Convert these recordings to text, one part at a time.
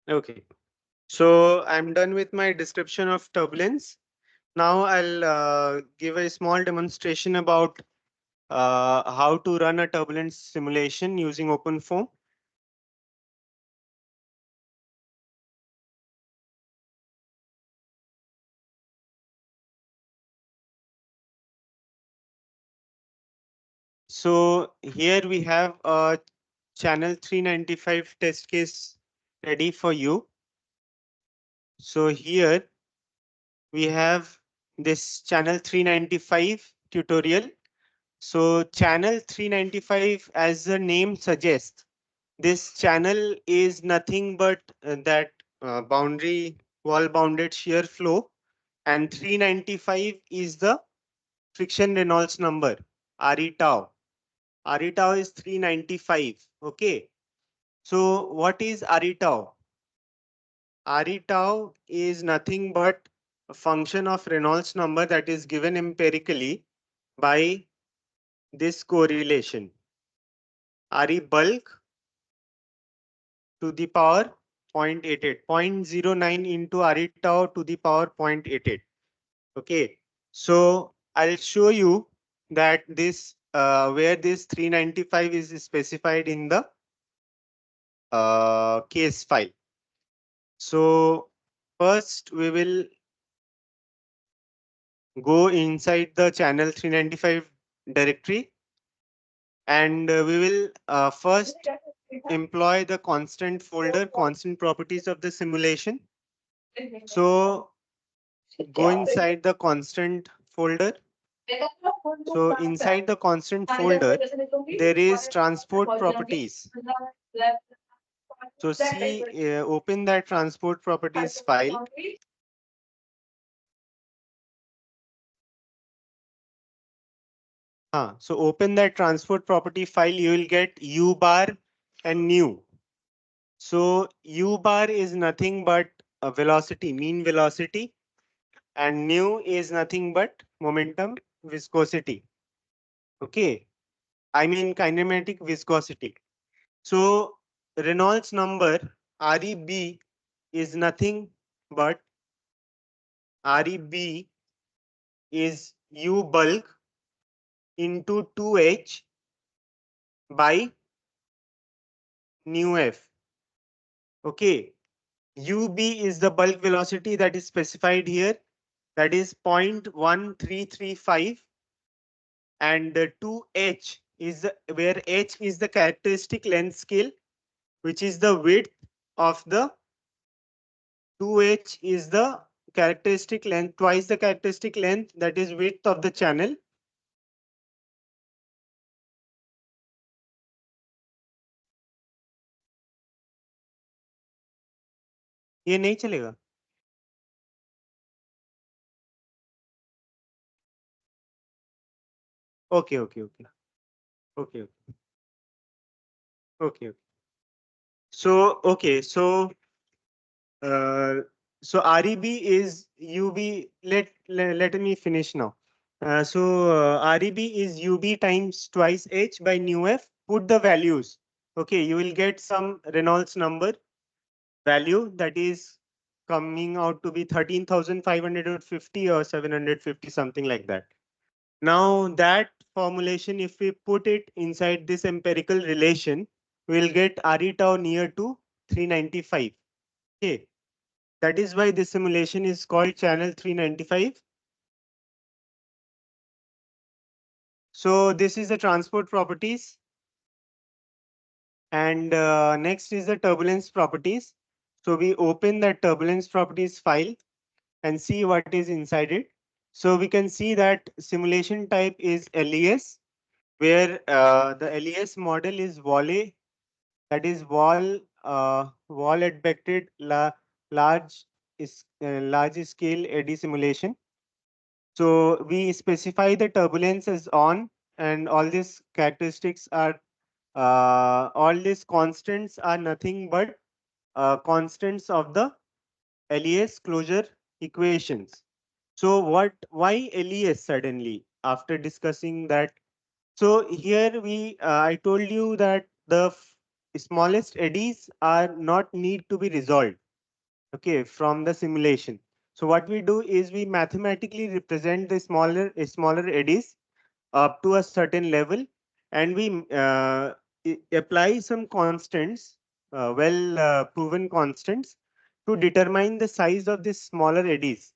Okay. So I'm done with my description of turbulence. Now I'll give a small demonstration about how to run a turbulence simulation using OpenFOAM. So here we have a channel 395 test case ready for you. So here we have this channel 395 tutorial. So channel 395, as the name suggests, this channel is nothing but that boundary wall bounded shear flow, and 395 is the friction Reynolds number, RE tau. RE tau is 395. Okay. So what is RE tau? RE tau is nothing but a function of Reynolds number that is given empirically by this correlation. RE bulk to the power 0.88, 0.09 into RE tau to the power 0.88. Okay, so I'll show you that this where this 395 is specified in the case file. So first we will go inside the channel 395 directory, and we will first employ the constant folder, constant properties of the simulation. So go inside the constant folder. So inside the constant folder, there is transport properties. So see, open that transport properties file. So open that transport property file, you will get U bar and nu. So U bar is nothing but a velocity, mean velocity, and nu is nothing but momentum viscosity. Okay, I mean kinematic viscosity. So Reynolds number REB is nothing but REB is U bulk into 2H by nu F. Okay, UB is the bulk velocity that is specified here, that is 0.1335, and 2H is where H is the characteristic length scale, which is the width of the 2H is the characteristic length, twice the characteristic length, that is width of the channel. ये नहीं चलेगा. Okay, okay, okay, okay, okay, okay. So okay, uh, so REB is UB. Let me finish now. REB is UB times twice H by nu F. Put the values. Okay, you will get some Reynolds number value that is coming out to be 13,550 or 750, something like that. Now that formulation, if we put it inside this empirical relation, we'll get RE tau near to 395. Okay, that is why this simulation is called channel 395. So this is the transport properties, and next is the turbulence properties. So we open the turbulence properties file and see what is inside it. So we can see that simulation type is LES, where the LES model is Wall, that is wall advected large large scale eddy simulation. So we specify the turbulence as on, and all these characteristics are all these constants are nothing but constants of the LES closure equations. So why LES suddenly after discussing that? So here I told you that the smallest eddies are not need to be resolved, okay, from the simulation. So what we do is we mathematically represent the smaller eddies up to a certain level, and we apply some constants, proven constants, to determine the size of these smaller eddies.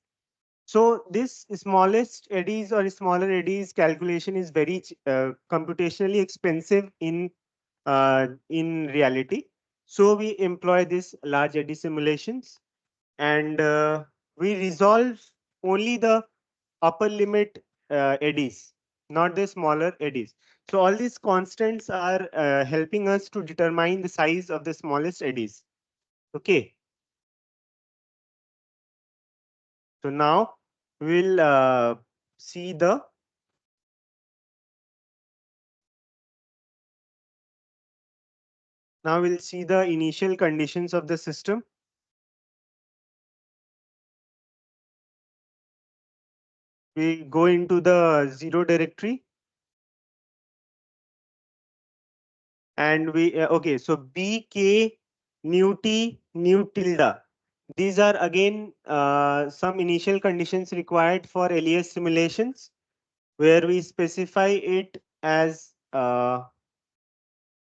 So this smallest eddies or smaller eddies calculation is very computationally expensive in reality. So we employ this large eddy simulations, and we resolve only the upper limit eddies, not the smaller eddies. So all these constants are helping us to determine the size of the smallest eddies. Okay. So now we'll see the now we'll see the initial conditions of the system. We go into the zero directory, and we okay. So B K nu T nu tilde. These are again some initial conditions required for LES simulations, where we specify it as where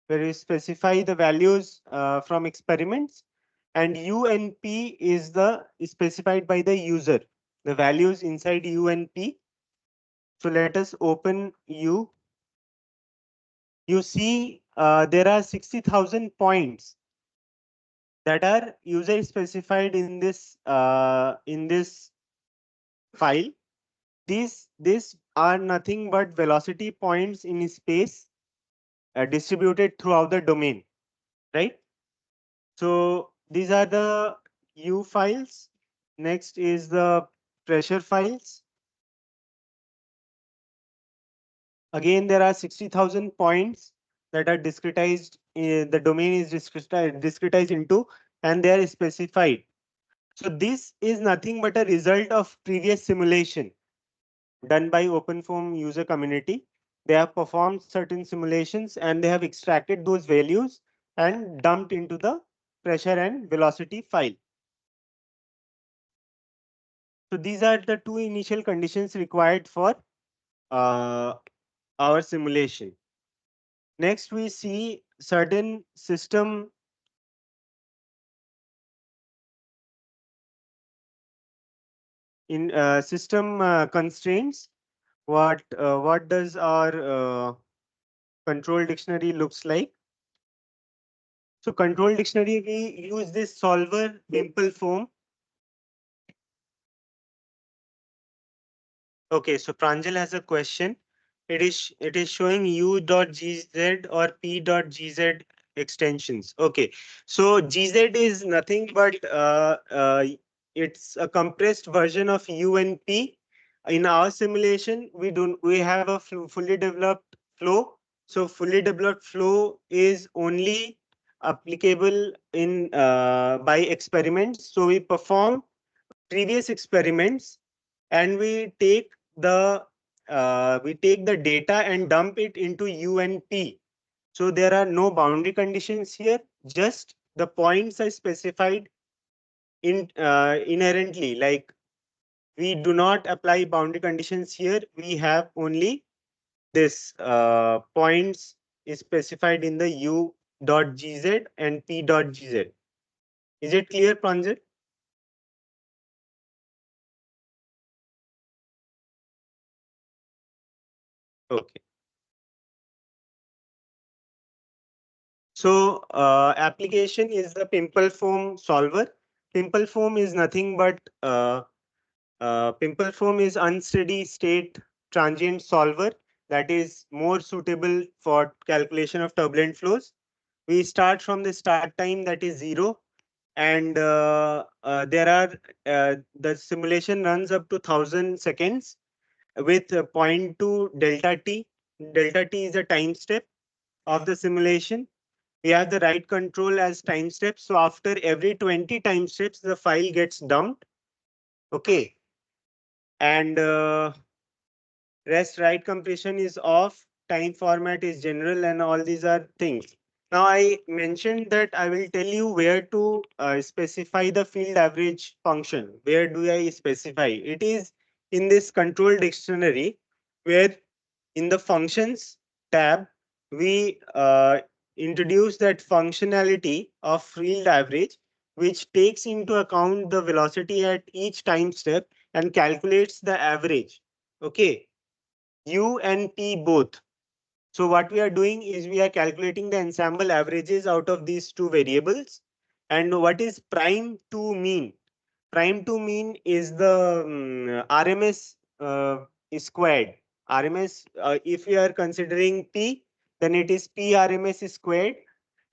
we specify the values from experiments, and U and P is specified by the user, the values inside U and P. So let us open U. You see there are 60,000 points that are user specified in this file. These are nothing but velocity points in space distributed throughout the domain, right? So these are the U files. Next is the pressure files. Again, there are 60,000 points that are discretized. The domain is discretized into, and they are specified. So this is nothing but a result of previous simulation done by OpenFOAM user community. They have performed certain simulations and they have extracted those values and dumped into the pressure and velocity file. So these are the two initial conditions required for uh, our simulation. Next, we see certain system constraints. What does our control dictionary looks like? So control dictionary, we use this solver pimple foam. Okay, so Pranjal has a question. It is showing u.gz or p.gz extensions. Okay, so gz is nothing but it's a compressed version of u and p. In our simulation, we have a fully developed flow. So fully developed flow is only applicable in by experiments. So we perform previous experiments, and we take the data and dump it into UNP. So there are no boundary conditions here, just the points are specified inherently. Like, we do not apply boundary conditions here. We have only this points is specified in the u.gz and p.gz. Is it clear, Pranjal? Okay. So application is the pimple foam solver. Pimple foam is nothing but pimple foam is unsteady state transient solver that is more suitable for calculation of turbulent flows. We start from the start time, that is 0, and the simulation runs up to 1,000 seconds with point to delta t. Delta t is a time step of the simulation. We have the write control as time steps. So after every 20 time steps, the file gets dumped. Okay. And rest write compression is off. Time format is general, and all these are things. Now I mentioned that I will tell you where to specify the field average function. Where do I specify? It is in this control dictionary, where in the functions tab, we introduce that functionality of field average, which takes into account the velocity at each time step and calculates the average. Okay, U and P both. So what we are doing is we are calculating the ensemble averages out of these two variables. And what is prime to mean? Prime to mean is the RMS squared. RMS, if we are considering P, then it is P RMS squared.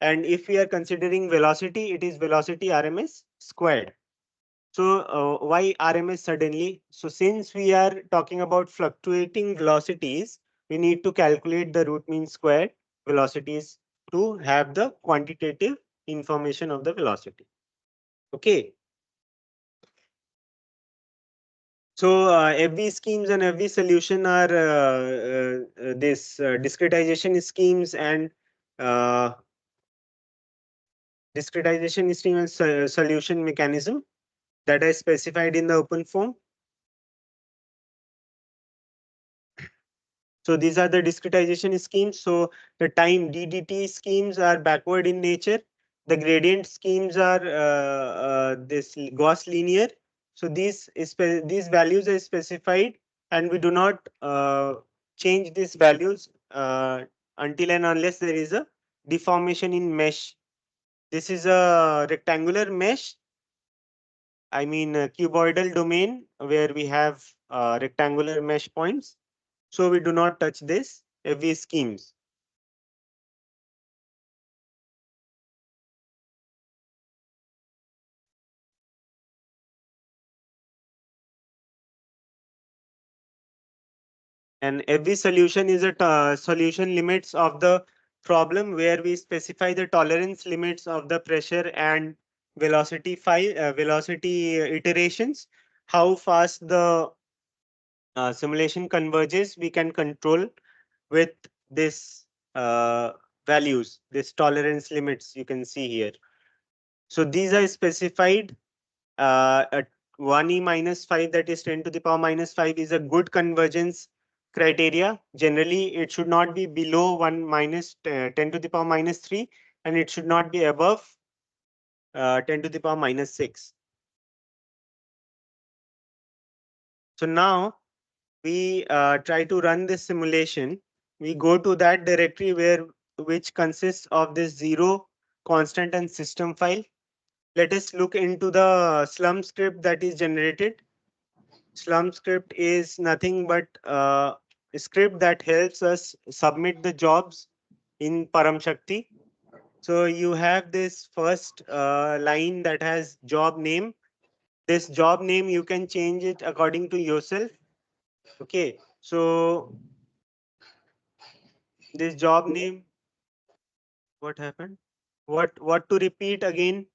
And if we are considering velocity, it is velocity RMS squared. So why RMS suddenly? So since we are talking about fluctuating velocities, we need to calculate the root mean square velocities to have the quantitative information of the velocity. Okay. So FV schemes and FV solution are this discretization schemes and uh, discretization scheme and solution mechanism that are specified in the open form. So these are the discretization schemes. So the time DDT schemes are backward in nature. The gradient schemes are this Gauss linear. So these values are specified, and we do not change these values until and unless there is a deformation in mesh. This is a rectangular mesh. I mean cuboidal domain where we have rectangular mesh points. So we do not touch this FV schemes. And every solution is a solution limits of the problem where we specify the tolerance limits of the pressure and velocity velocity iterations. How fast the simulation converges, we can control with this values, this tolerance limits you can see here. So these are specified at 1e minus 5, that is 10 to the power minus 5, is a good convergence criteria. Generally, it should not be below 1 minus 10 to the power minus 3, and it should not be above 10 to the power minus 6. So now we try to run this simulation. We go to that directory which consists of this zero, constant, and system file. Let us look into the slum script that is generated. Slum script is nothing but a script that helps us submit the jobs in Param Shakti. So you have this first line that has job name. This job name, you can change it according to yourself. Okay. So this job name, what happened? What to repeat again?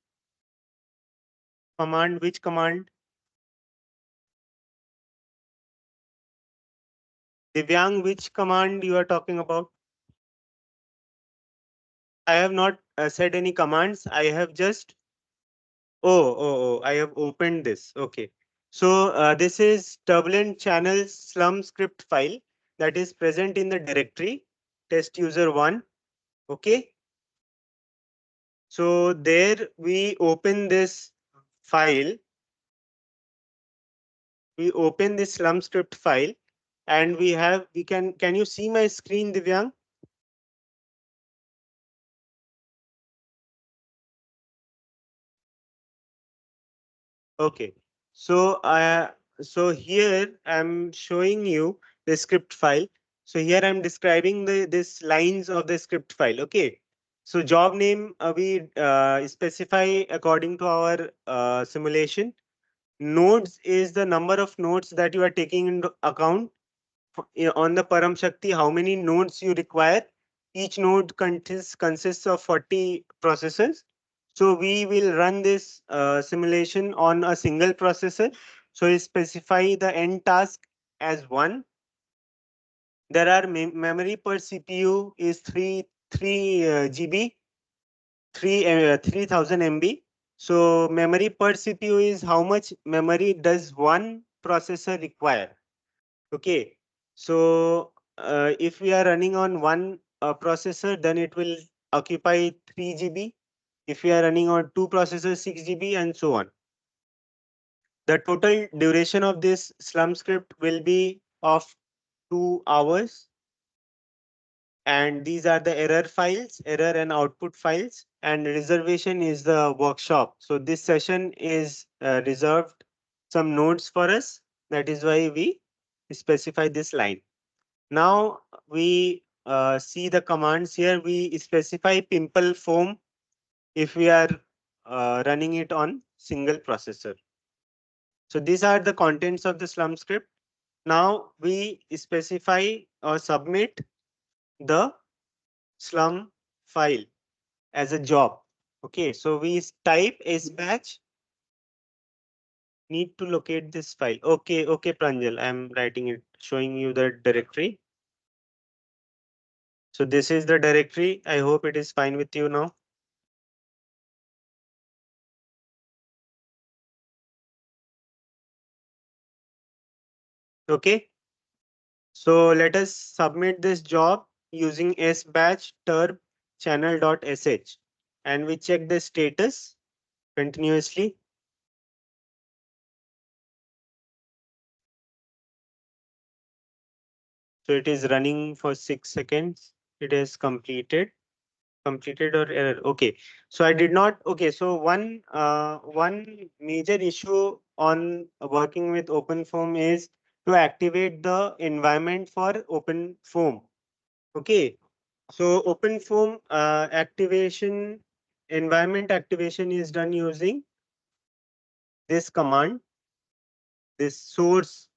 Command, which command? Divyang, which command you are talking about? I have not said any commands. I have just I have opened this. Okay. So this is turbulent channel slum script file that is present in the directory test user one. Okay. So there we open this file. We open this slum script file, and can you see my screen, Divyang? Okay. So so here I'm showing you the script file. So here I'm describing this lines of the script file. Okay. So job name we specify according to our simulation. Nodes is the number of nodes that you are taking into account on the Param Shakti, how many nodes you require. Each node consists of 40 processors. So we will run this simulation on a single processor. So we specify the end task as 1. There are memory per CPU is 3 GB. 3000 MB. So memory per CPU is how much memory does one processor require? Okay. So if we are running on one processor, then it will occupy 3 GB. If we are running on two processors, 6 GB, and so on. The total duration of this Slum script will be of 2 hours. And these are the error files, error and output files, and reservation is the workshop. So this session is reserved some nodes for us. That is why we specify this line. Now we see the commands here. We specify pimple foam if we are running it on single processor. So these are the contents of the Slum script. Now we specify or submit the Slum file as a job. Okay, so we type sbatch, need to locate this file. Okay, okay, Pranjal, I'm writing it, showing you the directory. So this is the directory. I hope it is fine with you now. Okay, so let us submit this job using sbatch turb channel.sh and we check the status continuously. So it is running for 6 seconds. It has completed or error. Okay, so I did not. Okay, so one major issue on working with OpenFOAM is to activate the environment for OpenFOAM. Okay, so OpenFOAM activation, environment activation is done using this command, this source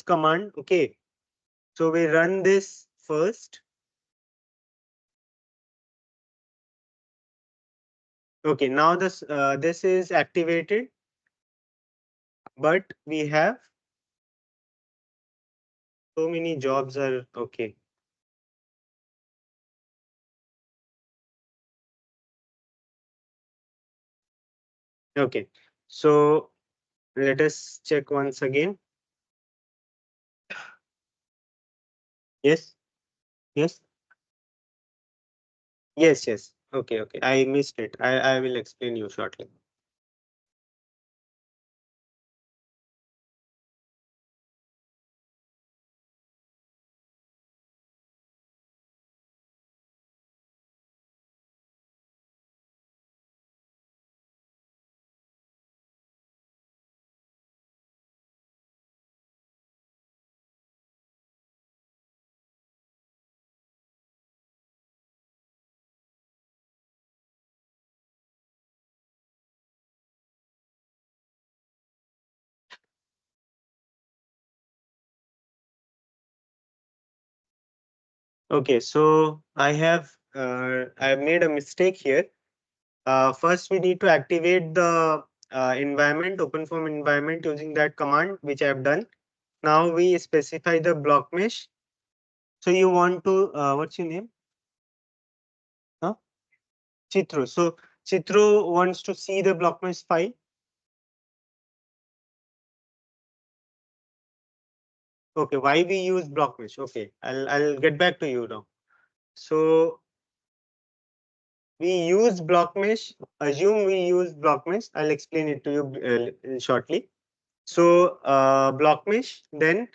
command. Okay, so we run this first. Okay, now this is activated, but we have so many jobs are okay. Okay, so let us check once again. Yes, yes, yes, yes. Okay, okay. I missed it. I will explain you shortly. Okay, so I have made a mistake here. First, we need to activate the environment, OpenFOAM environment using that command, which I have done. Now we specify the block mesh. So you want to, what's your name? Huh? Chitru. So Chitru wants to see the block mesh file. Okay, why we use block mesh? Okay, I'll get back to you now. So we use block mesh. Assume we use block mesh. I'll explain it to you shortly. So block mesh. Then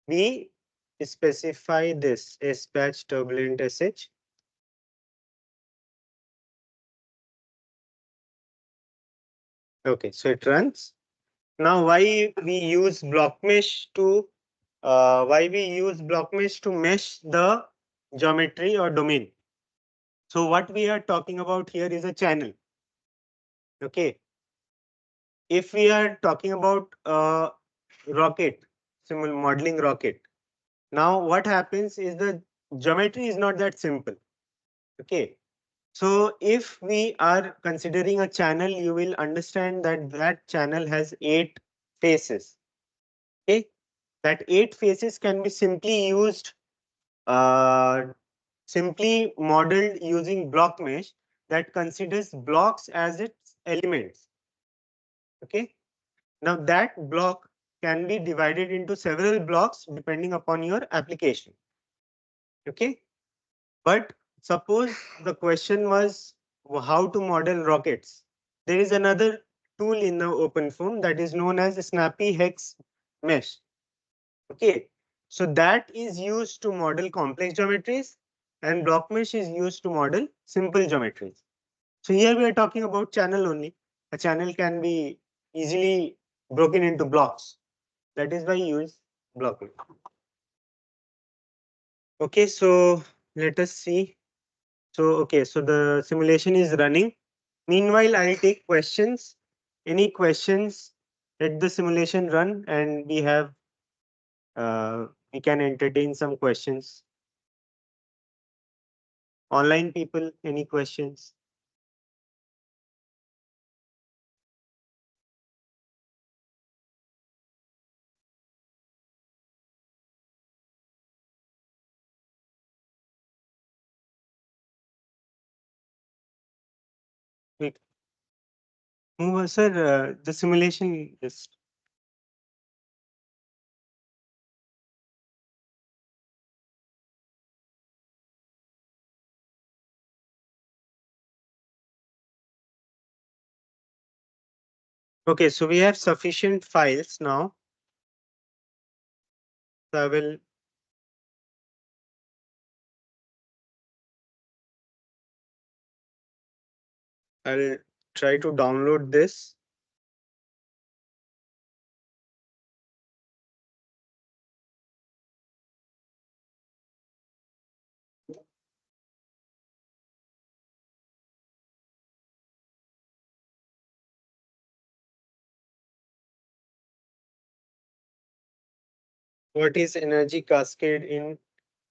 we specify this sbatch turbulent sh. Okay, so it runs. Now, why we use block mesh to mesh the geometry or domain? So what we are talking about here is a channel. Okay. If we are talking about rocket, simple modeling rocket. Now what happens is the geometry is not that simple. Okay. So if we are considering a channel, you will understand that that channel has 8 faces. Okay. That 8 faces can be uh, simply modeled using block mesh. that considers blocks as its elements. Okay. Now that block can be divided into several blocks depending upon your application. Okay. But suppose the question was how to model rockets. There is another tool in the OpenFOAM that is known as Snappy Hex Mesh. Okay. So that is used to model complex geometries and block mesh is used to model simple geometries. So here we are talking about channel only. A channel can be easily broken into blocks. That is why you use block mesh. Okay, so let us see. So okay, so the simulation is running. Meanwhile, I'll take questions. Any questions? Let the simulation run, and we can entertain some questions. Online people, any questions? Wait, move, sir. The simulation is okay. So we have sufficient files now. So I'll try to download this. What is energy cascade in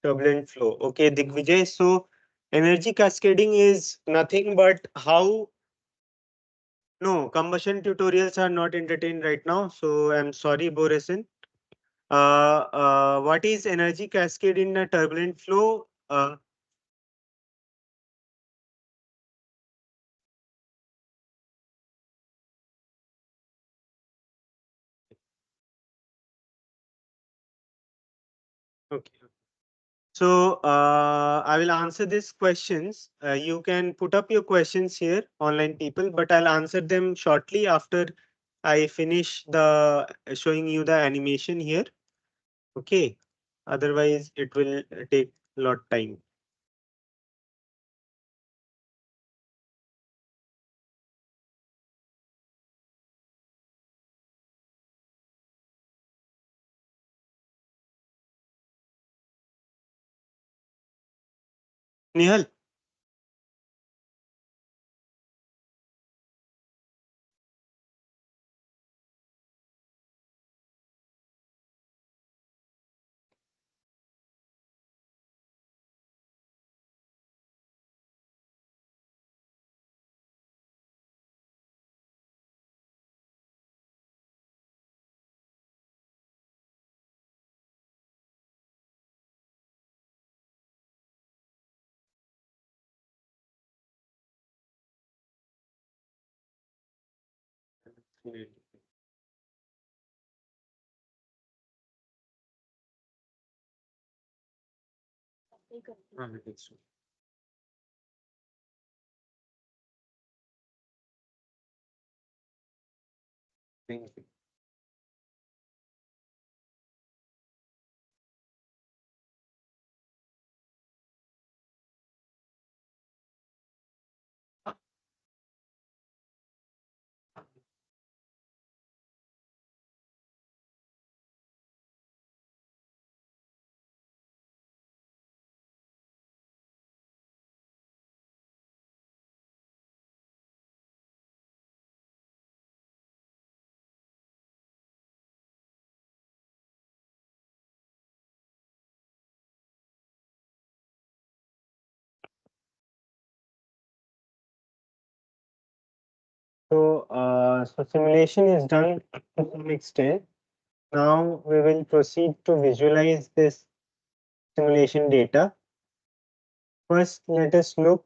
turbulent flow? Okay, Digvijay. So energy cascading is nothing but how. No, combustion tutorials are not entertained right now. So I'm sorry, Boresin. What is energy cascade in a turbulent flow? Okay. So I will answer these questions. You can put up your questions here, online people, but I'll answer them shortly after I finish the showing you the animation here. Okay. Otherwise, it will take a lot time. Nihal, thank you. So simulation is done to some extent. Now we will proceed to visualize this simulation data. First, let us look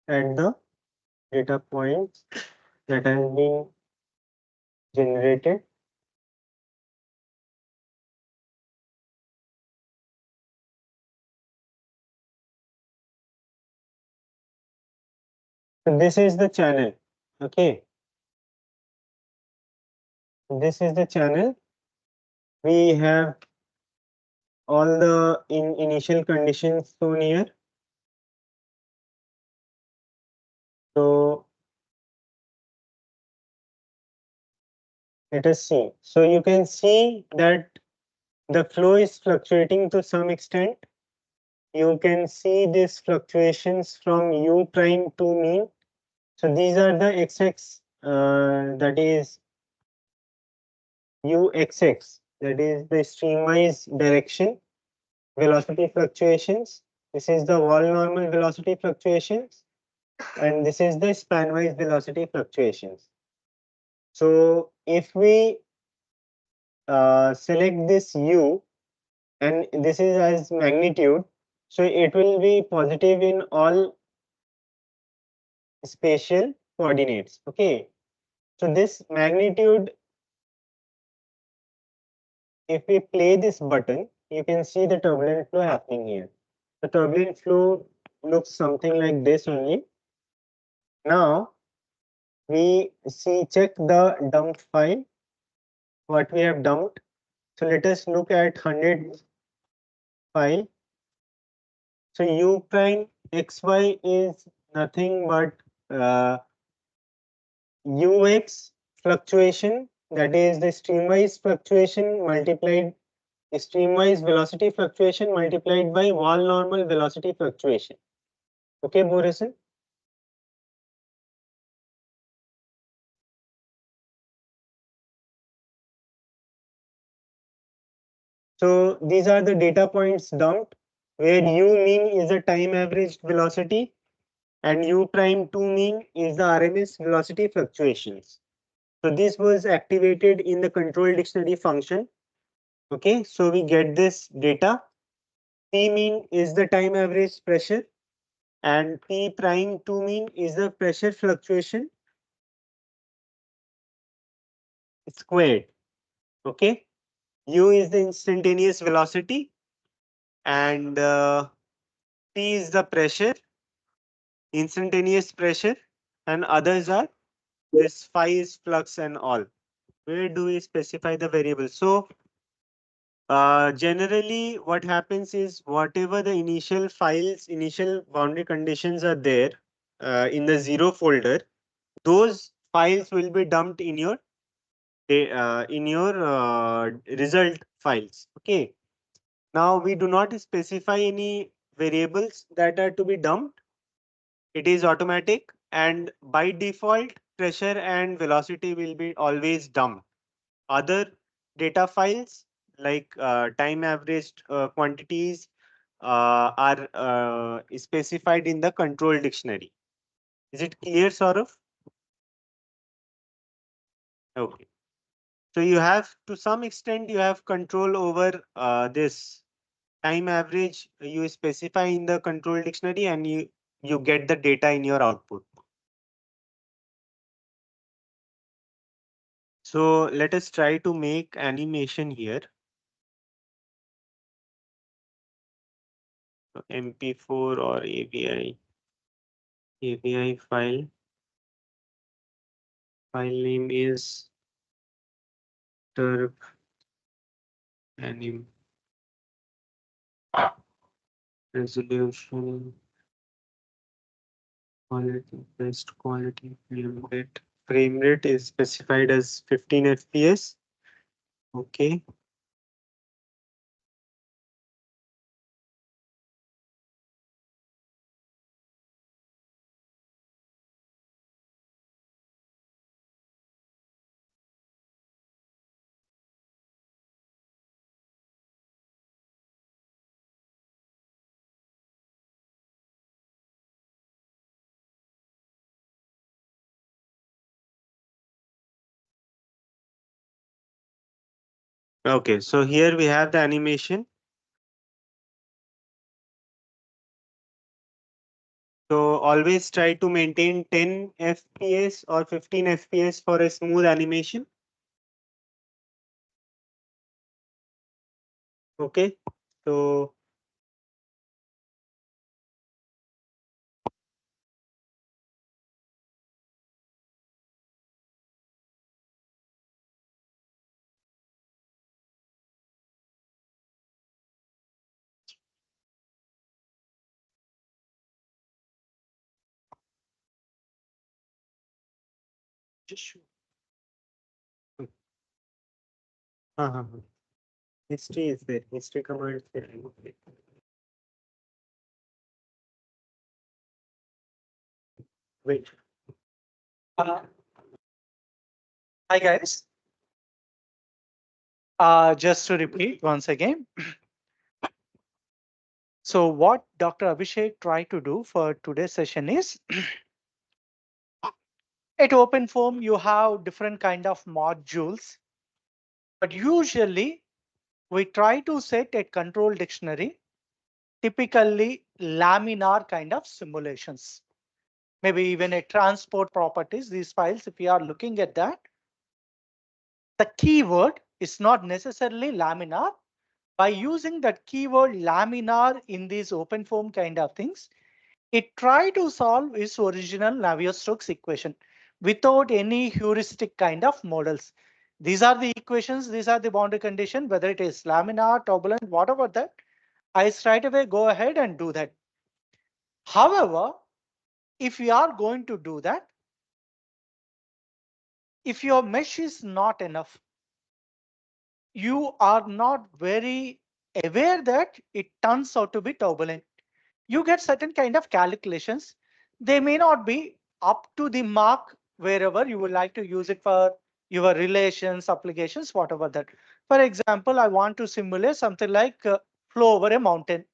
at the data points that has been generated. So this is the channel. Okay. This is the channel. We have all the initial conditions shown here. So let us see. So you can see that the flow is fluctuating to some extent. You can see these fluctuations from u prime to mean. So these are the xx, that is uxx, that is the streamwise direction velocity fluctuations. This is the wall normal velocity fluctuations, and this is the spanwise velocity fluctuations. So if we select this u, and this is as magnitude, so it will be positive in all spatial coordinates. Okay, so this magnitude, if we play this button, you can see the turbulent flow happening here. The turbulent flow looks something like this only. Now we see, check the dump file, what we have dumped. So let us look at 100 file. So u prime xy is nothing but ux fluctuation, that is the streamwise fluctuation multiplied, streamwise velocity fluctuation multiplied by wall normal velocity fluctuation. Okay, Borison? So these are the data points dumped, where u mean is the time averaged velocity and u prime 2 mean is the RMS velocity fluctuations. So this was activated in the control dictionary function. Okay, so we get this data. P mean is the time average pressure and P prime 2 mean is the pressure fluctuation squared. Okay, u is the instantaneous velocity and P is the pressure, instantaneous pressure, and others are this phi is flux and all. Where do we specify the variable? So generally what happens is whatever the initial files, initial boundary conditions are there in the zero folder, those files will be dumped in your result files. Okay. Now we do not specify any variables that are to be dumped. It is automatic, and by default pressure and velocity will be always dumped. Other data files like time averaged quantities are specified in the control dictionary. Is it clear, Saurav? Okay. So you have, to some extent, you have control over this time average. You specify in the control dictionary and you get the data in your output. So let us try to make animation here. MP4 or AVI file. File name is turb anim resolution quality, best quality frame rate. Frame rate is specified as 15 FPS. Okay. Okay, so here we have the animation. So always try to maintain 10 FPS or 15 FPS for a smooth animation. Okay. So just show. Uh-huh. History is there. History command is there. Wait. Uh, Hi guys. Just to repeat once again. So what Dr. Abhishek tried to do for today's session is at OpenFOAM you have different kind of modules, but usually we try to set a control dictionary, typically laminar kind of simulations. Maybe even a transport properties, these files, if you are looking at that, the keyword is not necessarily laminar. By using that keyword laminar in these OpenFOAM kind of things, it tried to solve its original Navier-Stokes equation without any heuristic kind of models. These are the equations, these are the boundary condition, whether it is laminar, turbulent, whatever that, I straight away go ahead and do that. However, if we are going to do that, if your mesh is not enough, you are not very aware that it turns out to be turbulent. You get certain kind of calculations. They may not be up to the mark wherever you would like to use it for your relations, applications, whatever that. For example, I want to simulate something like flow over a mountain.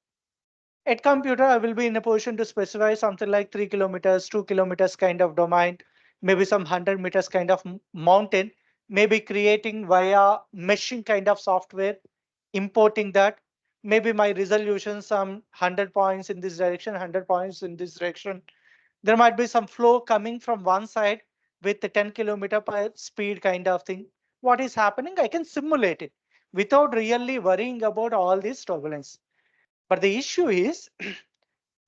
At computer, I will be in a position to specify something like 3 kilometers, 2 kilometers kind of domain, maybe some 100 meters kind of mountain, maybe creating via meshing kind of software, importing that. Maybe my resolution, some 100 points in this direction, 100 points in this direction. There might be some flow coming from one side with the 10 kilometer per speed kind of thing. What is happening? I can simulate it without really worrying about all this turbulence. But the issue is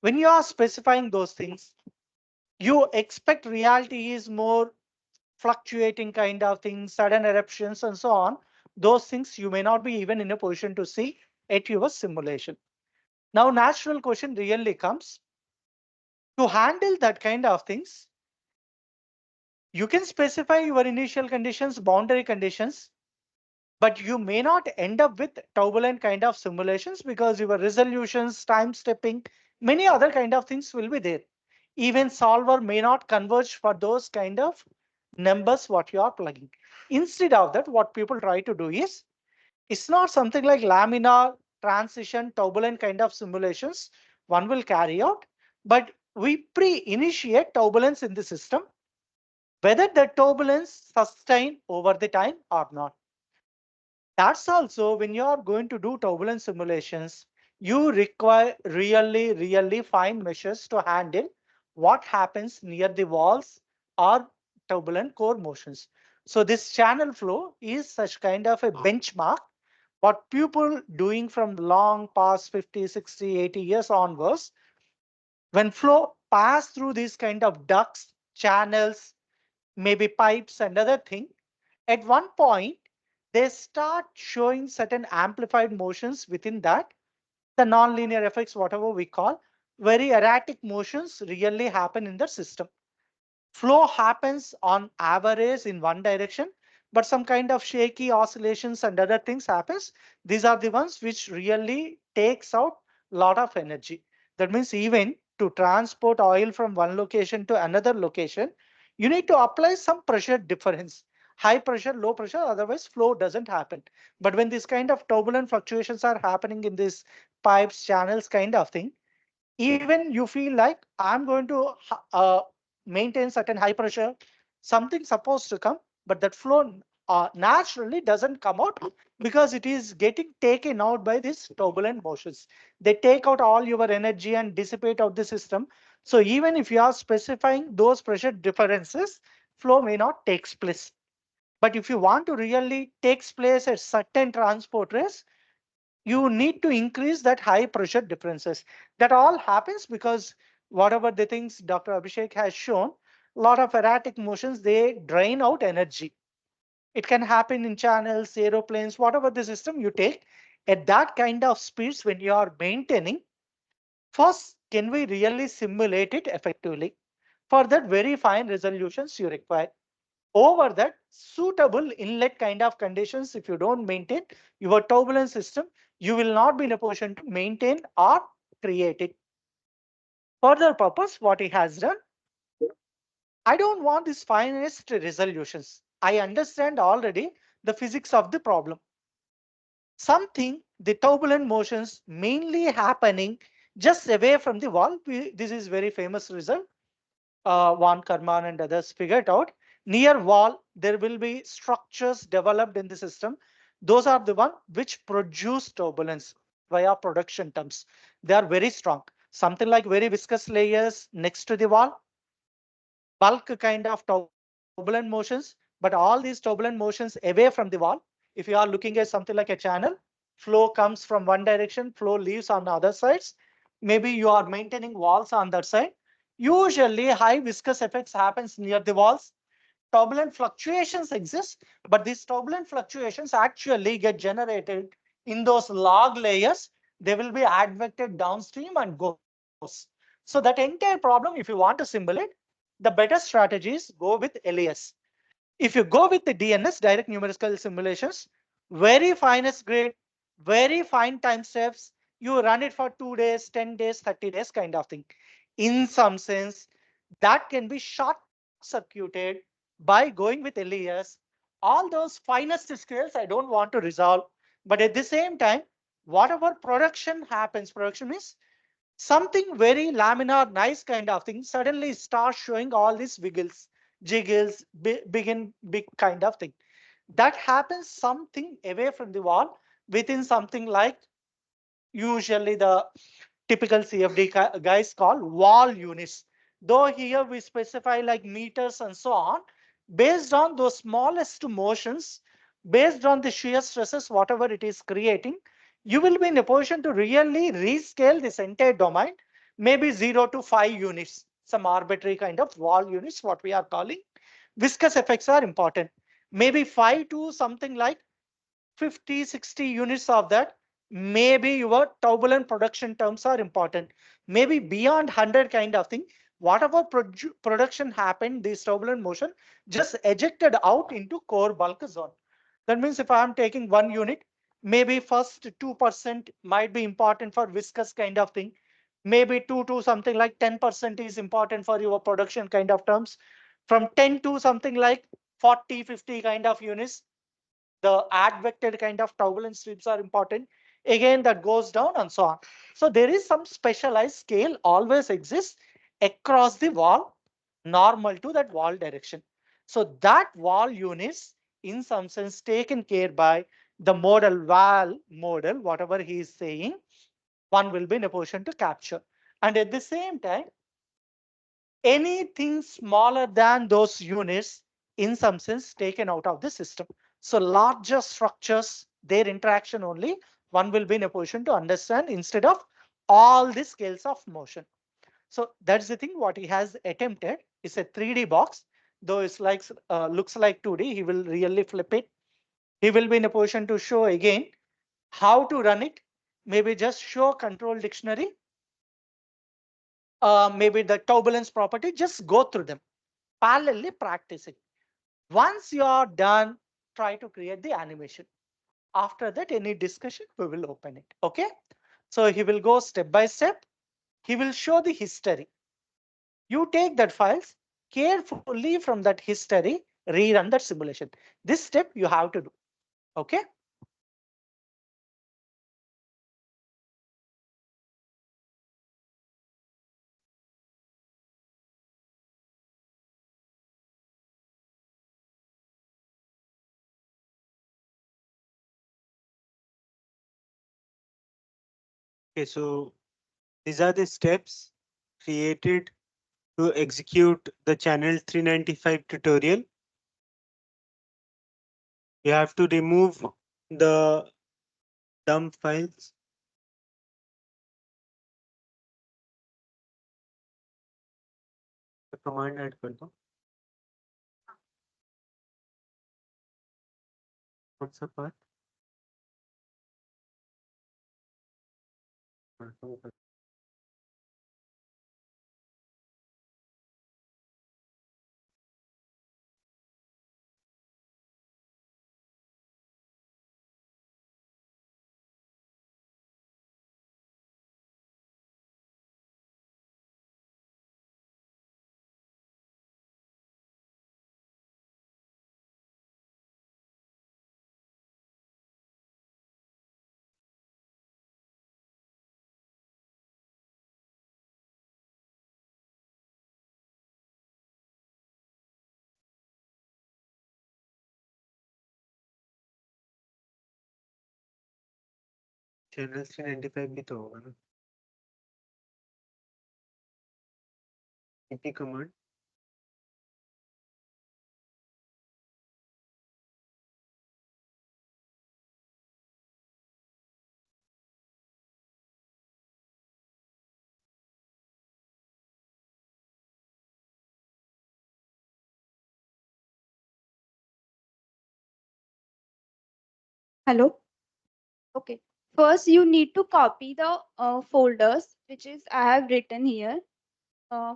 when you are specifying those things, you expect reality is more fluctuating kind of things, sudden eruptions and so on. Those things you may not be even in a position to see at your simulation. Now, natural question really comes to handle that kind of things. You can specify your initial conditions, boundary conditions, but you may not end up with turbulent kind of simulations because your resolutions, time stepping, many other kind of things will be there. Even solver may not converge for those kind of numbers what you are plugging. Instead of that, what people try to do is, it's not something like laminar transition turbulent kind of simulations one will carry out, but we pre-initiate turbulence in the system, whether the turbulence sustain over the time or not. That's also when you are going to do turbulence simulations, you require really fine measures to handle what happens near the walls or turbulent core motions. So this channel flow is such kind of a benchmark what people doing from long past 50, 60, 80 years onwards, when flow pass through these kind of ducts, channels, maybe pipes and other thing, at one point, they start showing certain amplified motions within that, the nonlinear effects, whatever we call, very erratic motions really happen in the system. Flow happens on average in one direction, but some kind of shaky oscillations and other things happens. These are the ones which really takes out a lot of energy. That means even to transport oil from one location to another location, you need to apply some pressure difference. High pressure, low pressure, otherwise flow doesn't happen. But when this kind of turbulent fluctuations are happening in these pipes, channels kind of thing, even you feel like I'm going to maintain certain high pressure, something supposed to come, but that flow naturally doesn't come out because it is getting taken out by these turbulent motions. They take out all your energy and dissipate out the system. So even if you are specifying those pressure differences, flow may not takes place. But if you want to really takes place at certain transport rates, you need to increase that high pressure differences. That all happens because whatever the things Dr. Abhishek has shown, a lot of erratic motions, they drain out energy. It can happen in channels, aeroplanes, whatever the system you take. At that kind of speeds, when you are maintaining, first, can we really simulate it effectively? For that, very fine resolutions you require. Over that, suitable inlet kind of conditions, if you don't maintain your turbulence system, you will not be in a position to maintain or create it. Further purpose, what he has done, I don't want these finest resolutions. I understand already the physics of the problem. Something, the turbulent motions mainly happening just away from the wall. This is very famous result. Van Karman and others figured out. Near wall, there will be structures developed in the system. Those are the one which produce turbulence via production terms. They are very strong. Something like very viscous layers next to the wall, bulk kind of turbulent motions, but all these turbulent motions away from the wall. If you are looking at something like a channel, flow comes from one direction, flow leaves on the other sides. Maybe you are maintaining walls on that side. Usually high viscous effects happens near the walls. Turbulent fluctuations exist, but these turbulent fluctuations actually get generated in those log layers. They will be advected downstream and goes. So that entire problem, if you want to simulate, the better strategy is go with LES. If you go with the DNS, direct numerical simulations, very finest grade, very fine time steps, you run it for 2 days, 10 days, 30 days kind of thing. In some sense, that can be short circuited by going with LES. All those finest skills I don't want to resolve. But at the same time, whatever production happens, production means something very laminar, nice kind of thing suddenly starts showing all these wiggles, jiggles, big and big kind of thing. That happens something away from the wall within something like usually the typical CFD guys call wall units. Though here we specify like meters and so on, based on those smallest motions, based on the shear stresses, whatever it is creating, you will be in a position to really rescale this entire domain, maybe 0 to 5 units, some arbitrary kind of wall units, what we are calling. Viscous effects are important. Maybe 5 to something like 50, 60 units of that. Maybe your turbulent production terms are important. Maybe beyond 100 kind of thing. Whatever production happened, this turbulent motion just ejected out into core bulk zone. That means if I am taking 1 unit, maybe first 2% might be important for viscous kind of thing. Maybe 2 to something like 10% is important for your production kind of terms. From 10 to something like 40, 50 kind of units, the advected kind of turbulence strips are important. Again, that goes down and so on. So there is some specialized scale always exists across the wall, normal to that wall direction. So that wall units, in some sense, taken care by the model val model, whatever he is saying, one will be in a position to capture. And at the same time, anything smaller than those units, in some sense, taken out of the system. So larger structures, their interaction only, one will be in a position to understand instead of all the scales of motion. So that's the thing what he has attempted is a 3D box, though it's like looks like 2D, he will really flip it. He will be in a position to show again how to run it. Maybe just show control dictionary, maybe the turbulence property, just go through them parallelly practicing. Once you are done, try to create the animation. After that, any discussion, we will open it. Okay. So he will go step by step. He will show the history. You take that files carefully from that history, rerun that simulation. This step you have to do. Okay. Okay, so these are the steps created to execute the channel 395 tutorial, you have to remove the dump files. The command add कर दो. कौन सा part? Channel 395 भी तो होगा ना. cp command. Hello. Okay. First, you need to copy the folders, which is I have written here.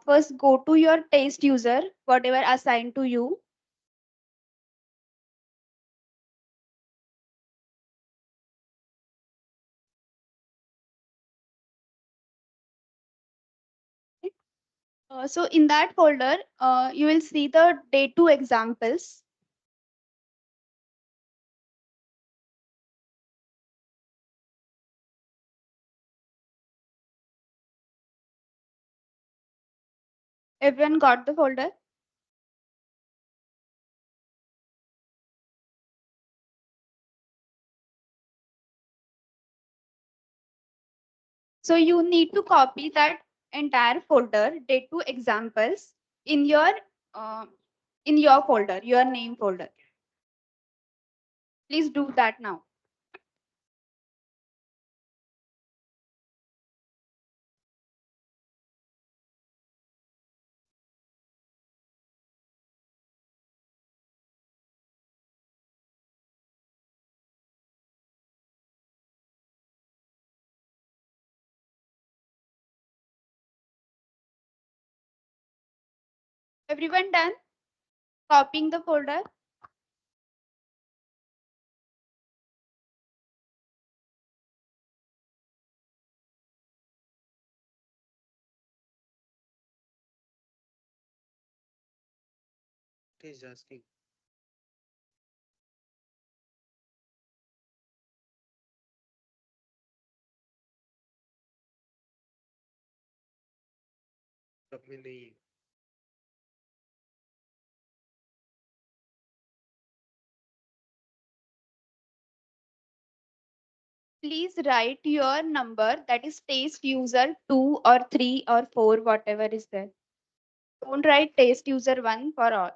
First, go to your test user, whatever assigned to you. So in that folder, you will see the day 2 examples. Everyone got the folder? So you need to copy that entire folder, day 2 examples, in uh, your folder, your name folder. Please do that now. Everyone done copying the folder? It is asking. सब में नहीं है. Please write your number, that is test user 2 or 3 or 4, whatever is there. Don't write test user 1 for all.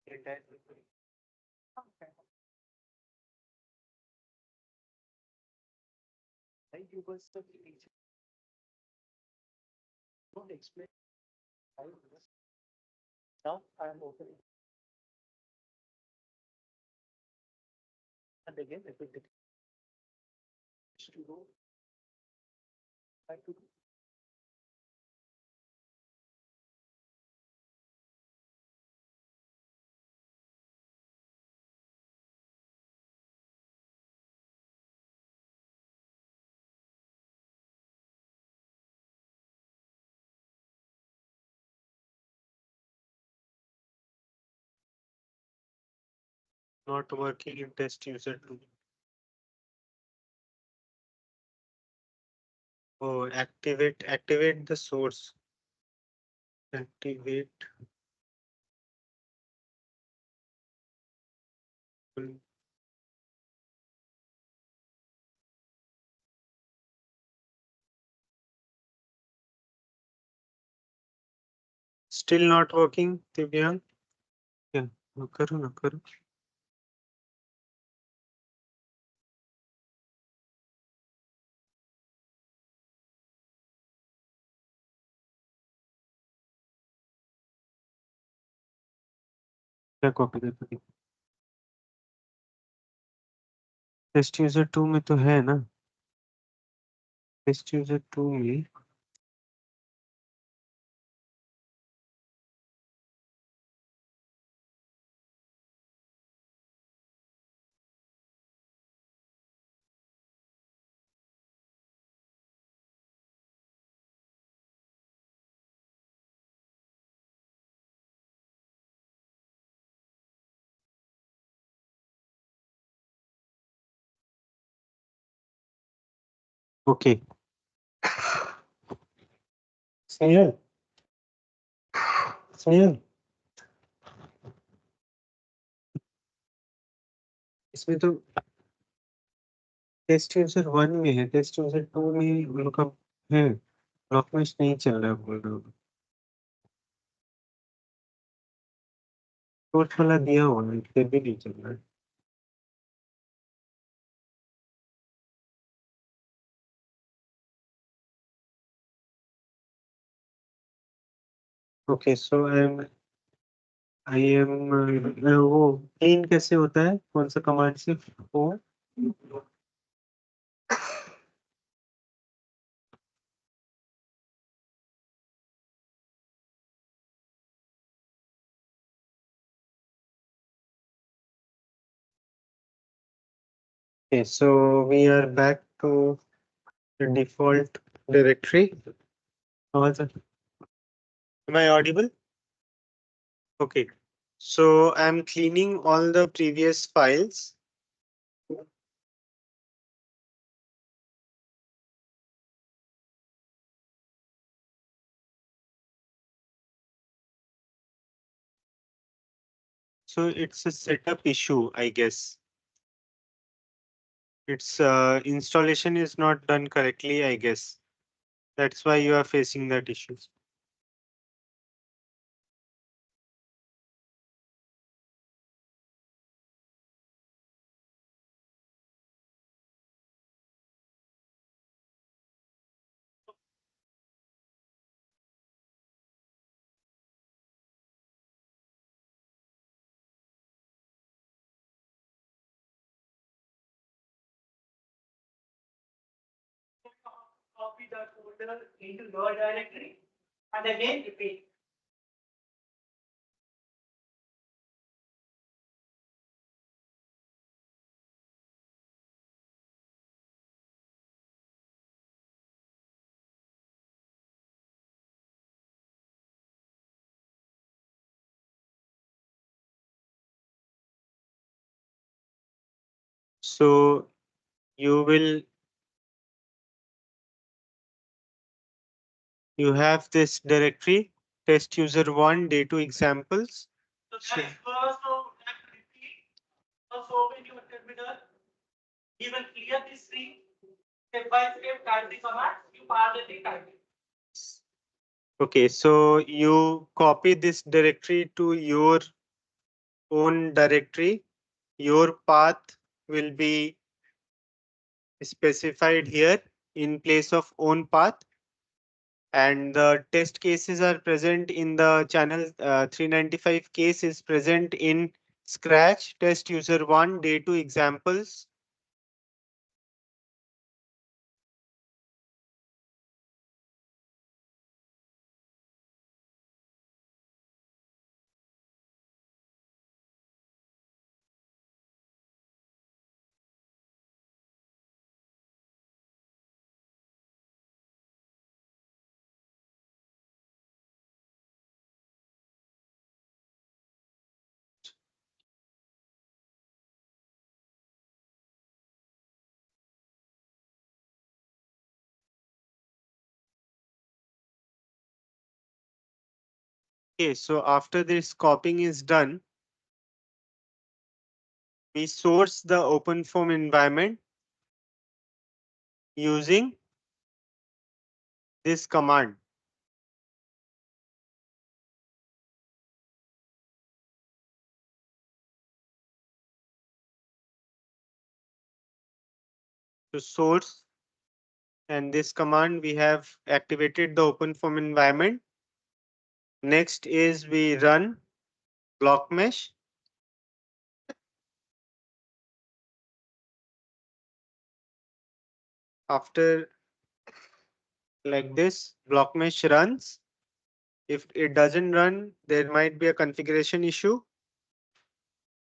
Entire. You was the teacher. Don't explain. Now I am opening. And again, repeat it. To go. Back to Not working in test user 2. Oh, activate the source. Activate. Still not working, Divyang? Yeah, करो ना करो. क्या copy करते? Test user 2 में तो है ना? Test user 2 में ओके. स्नेहल स्नेहल इसमें तो टेस्ट यूजर 1 में है, टेस्ट यूजर 2 में उनका है, डॉक्यूमेंट्स नहीं चल रहा है बोल रहा हूँ. सोर्स वाला दिया हुआ है, फिर भी नहीं चल रहा है. ओके, सो आई एम वो क्लीन कैसे होता है, कौन सा कमांड से? वो okay, so we are back to the default directory. Am I audible? Okay, so I'm cleaning all the previous files. So it's a setup issue, I guess. Its installation is not done correctly, I guess. That's why you are facing that issue. copy that folder into your directory and again repeat. So you have this directory, test user 1 day 2 examples. So that's first of repeat. First open your terminal. You will clear this screen. Step by step, type the command. You parallelly type it. Okay, so you copy this directory to your own directory. Your path will be specified here. in place of own path, and the test cases are present in the channel 395 case is present in Scratch test user 1 day 2 examples. Okay, so after this copying is done, we source the OpenFOAM environment using this command. To source and this command, we have activated the OpenFOAM environment. Next is we run block mesh. After like this, block mesh runs. If it doesn't run, there might be a configuration issue.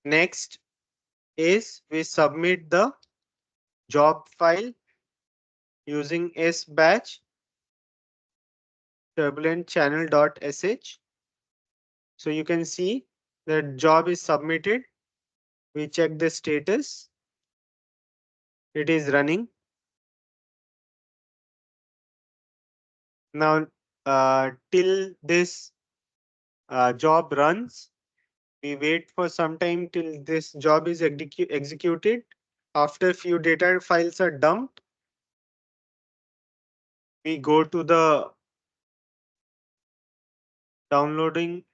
Next is we submit the job file using sbatch turbulent channel.sh. So you can see the job is submitted. We check the status. It is running. Now, till this job runs, we wait for some time till this job is executed. After few data files are dumped, we go to the downloading.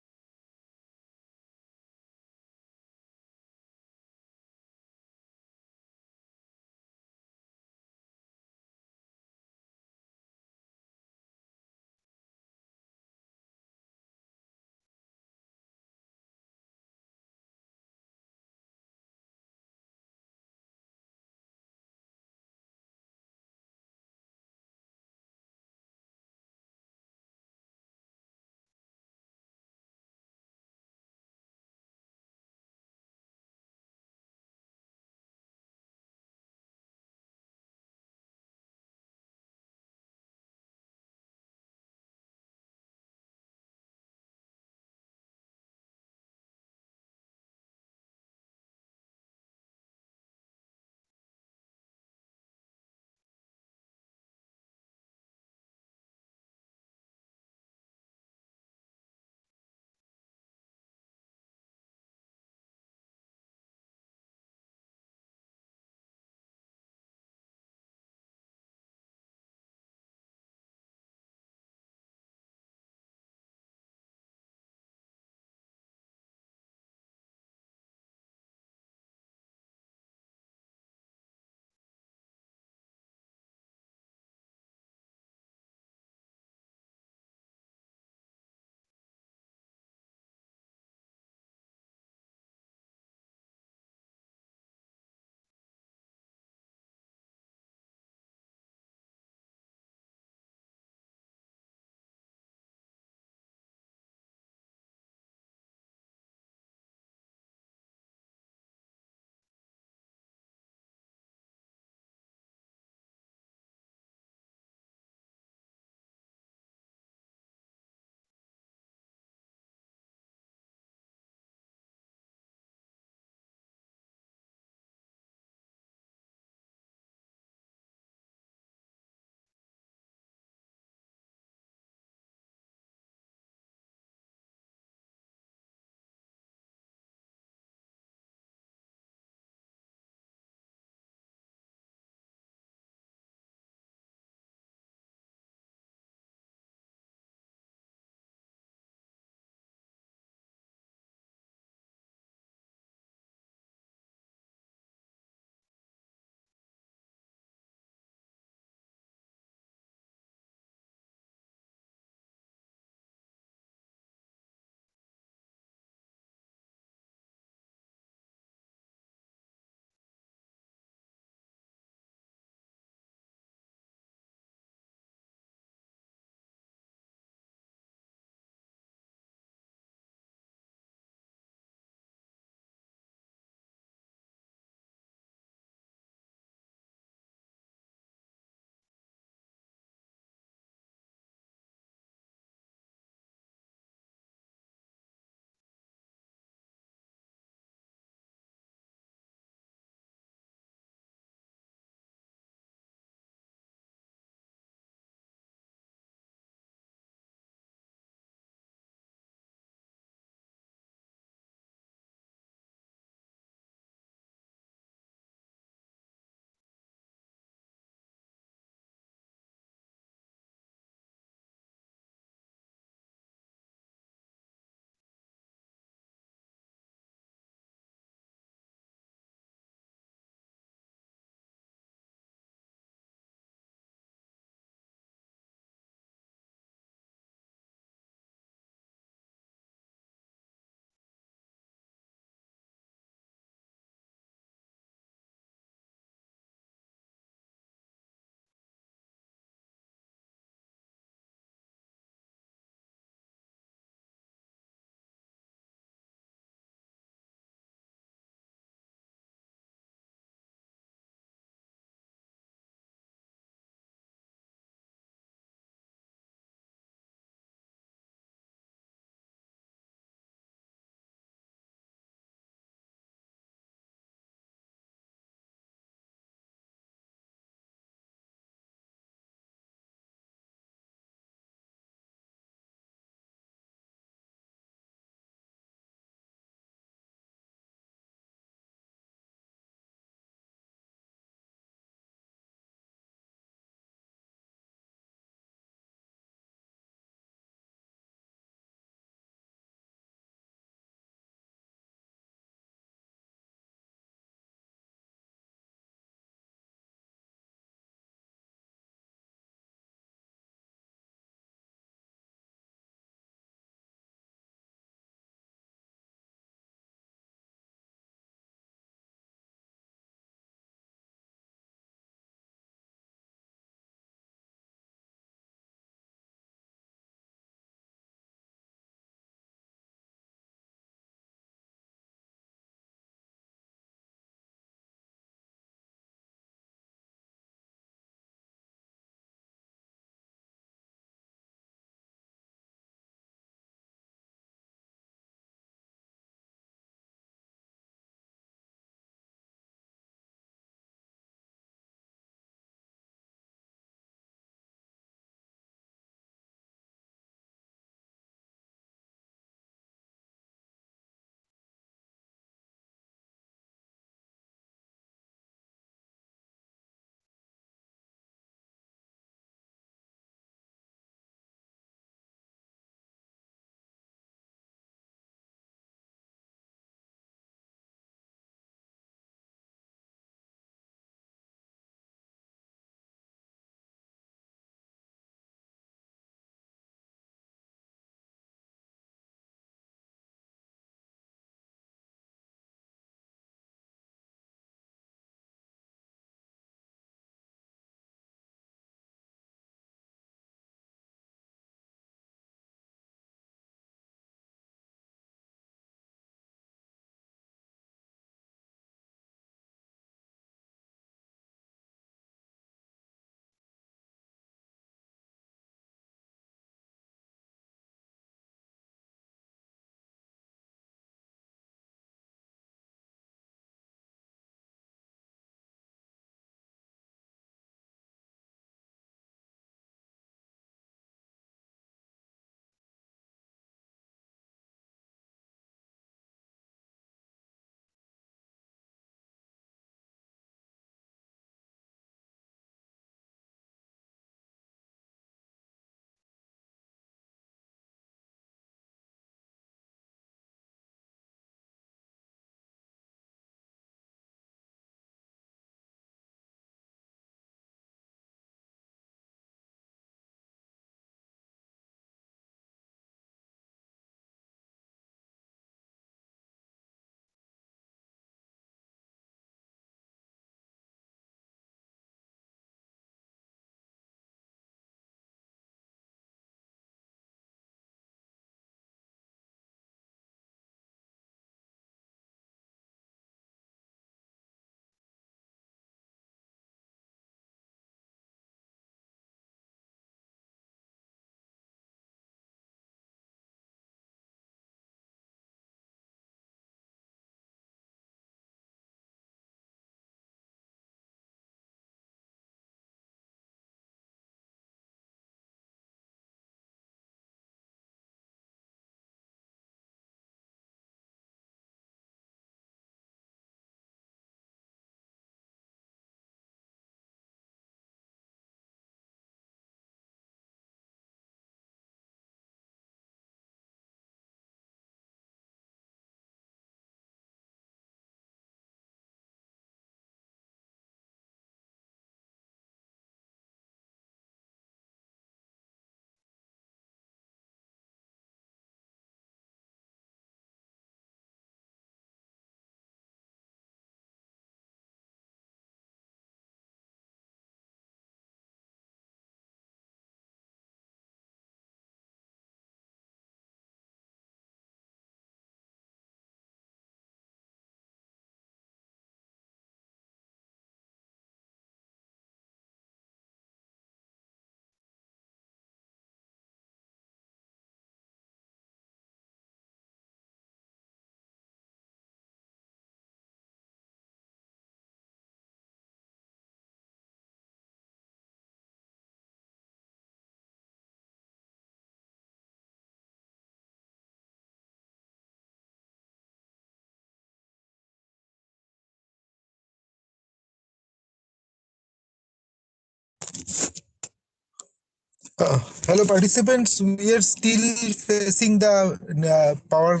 Hello participants, we are still facing the power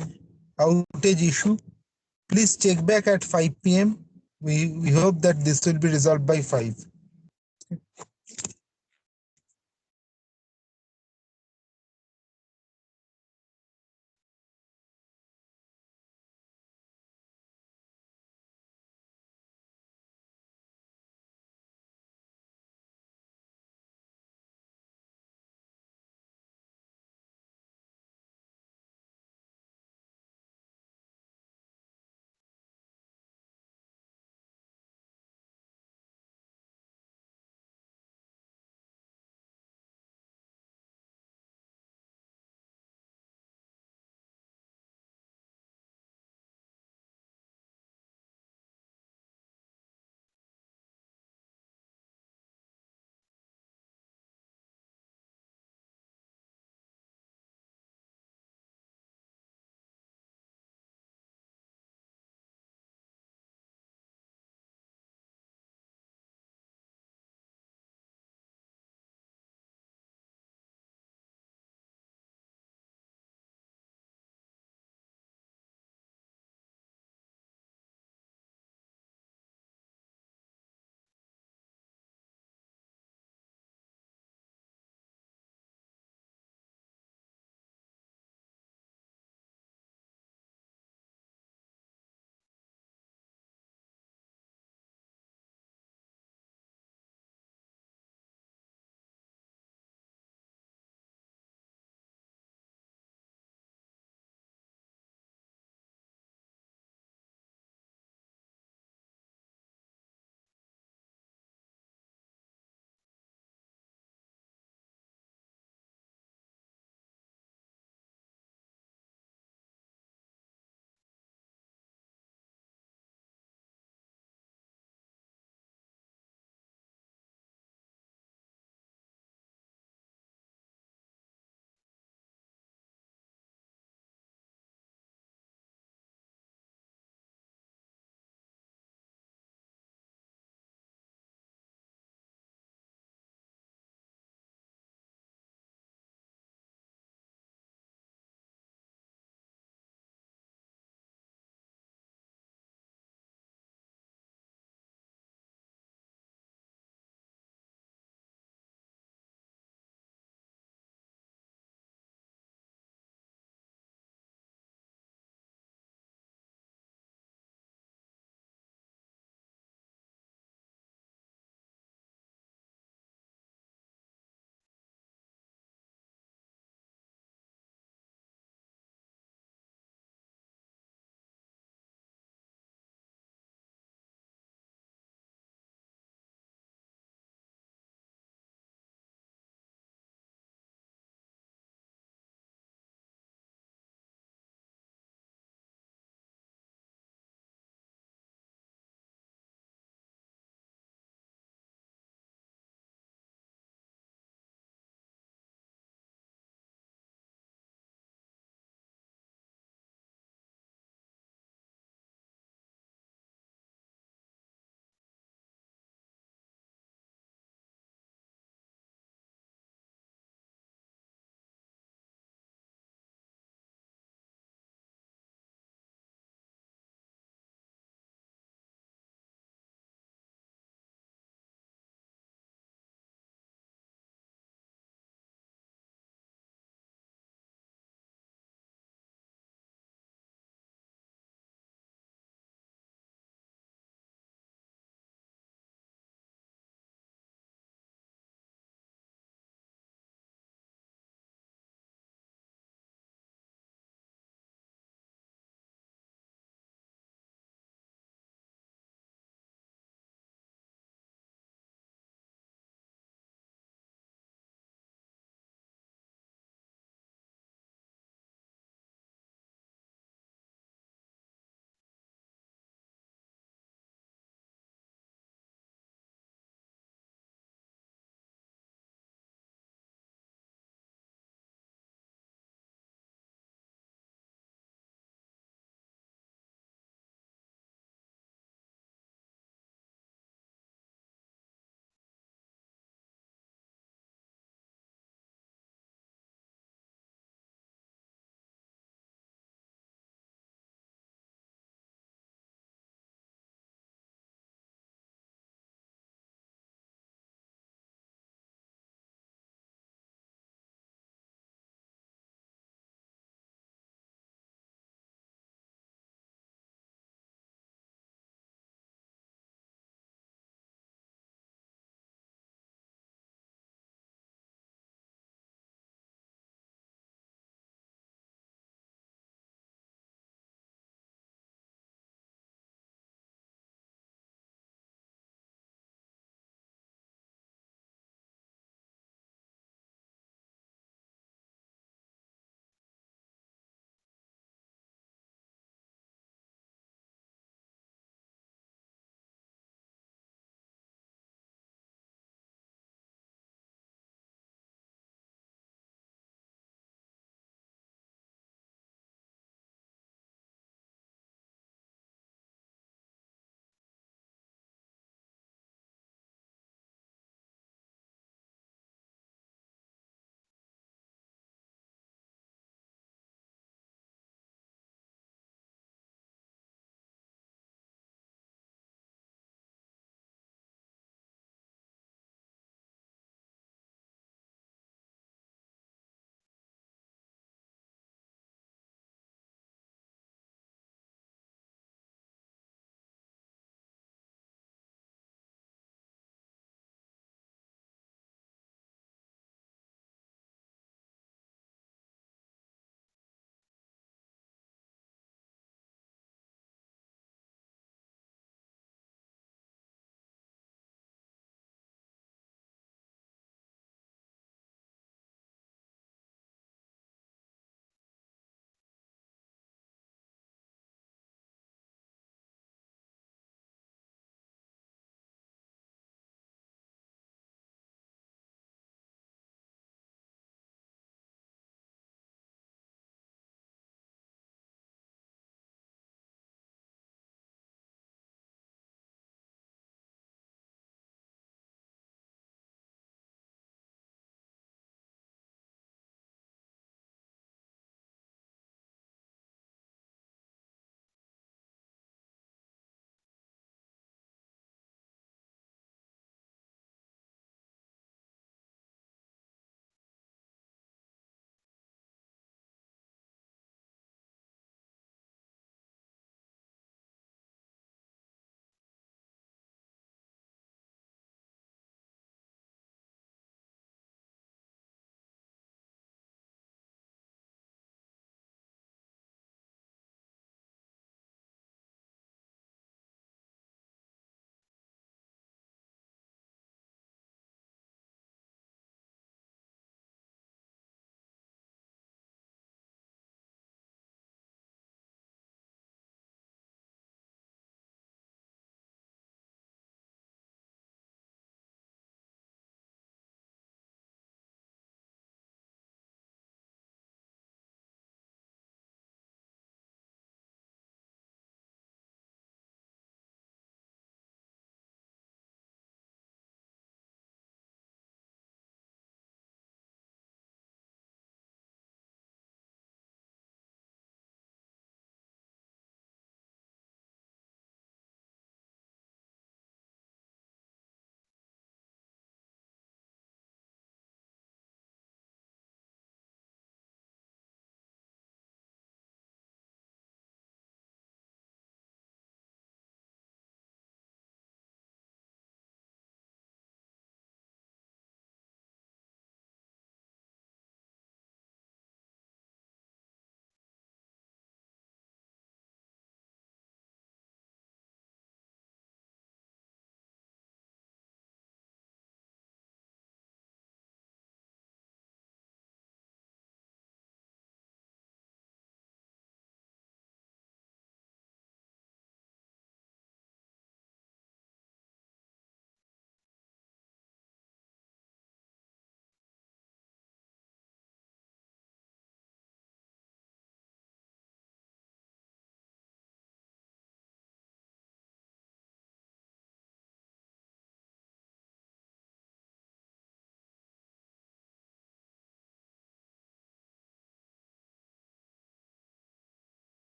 outage issue. Please check back at 5 p.m. We hope that this will be resolved by 5.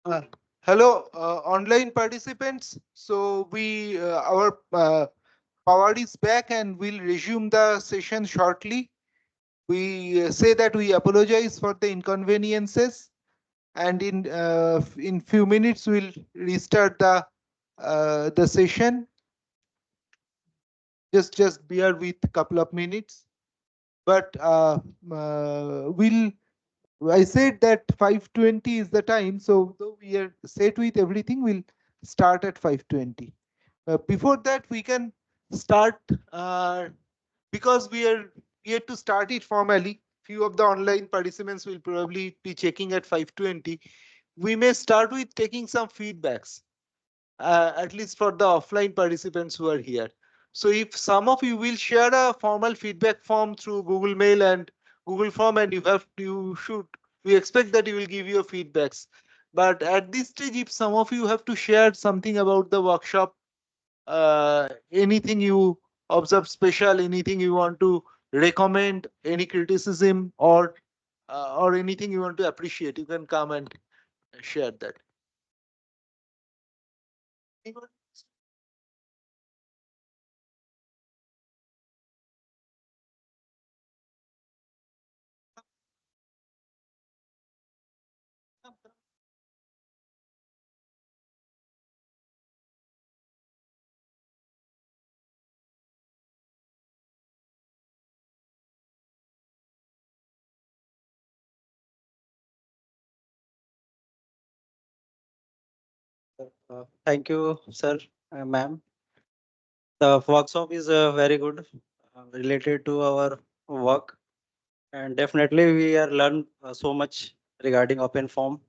Uh, Hello, online participants. So we our power is back and we'll resume the session shortly. We say that we apologize for the inconveniences, and in few minutes we'll restart the session. Just bear with a couple of minutes. But we'll I said that 5:20 is the time, so though we are set with everything, we'll start at 5:20. Before that, we can start because we had to start it formally. Few of the online participants will probably be checking at 5:20. We may start with taking some feedbacks, at least for the offline participants who are here. So if some of you will share a formal feedback form through Google Mail and Google Form, and you should, we expect that you will give your feedbacks. But at this stage, if some of you have to share something about the workshop, anything you observe special, anything you want to recommend, any criticism or anything you want to appreciate, you can come and share that. Thank you, sir, ma'am. The workshop is very good, related to our work, and definitely we are learn so much regarding OpenFOAM.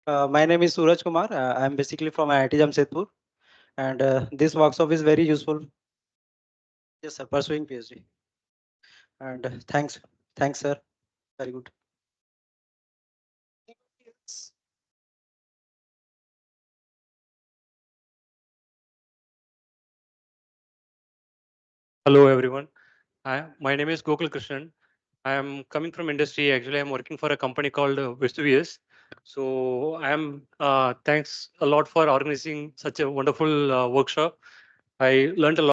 My name is Suraj Kumar. I am basically from IIT Jamshedpur, and this workshop is very useful. Yes, sir, pursuing PhD. And thanks, sir. Very good. Hello everyone. My name is Gokul Krishnan. I am coming from industry. Actually, I'm working for a company called Vesuvius. So I am thanks a lot for organizing such a wonderful workshop. I learned a lot.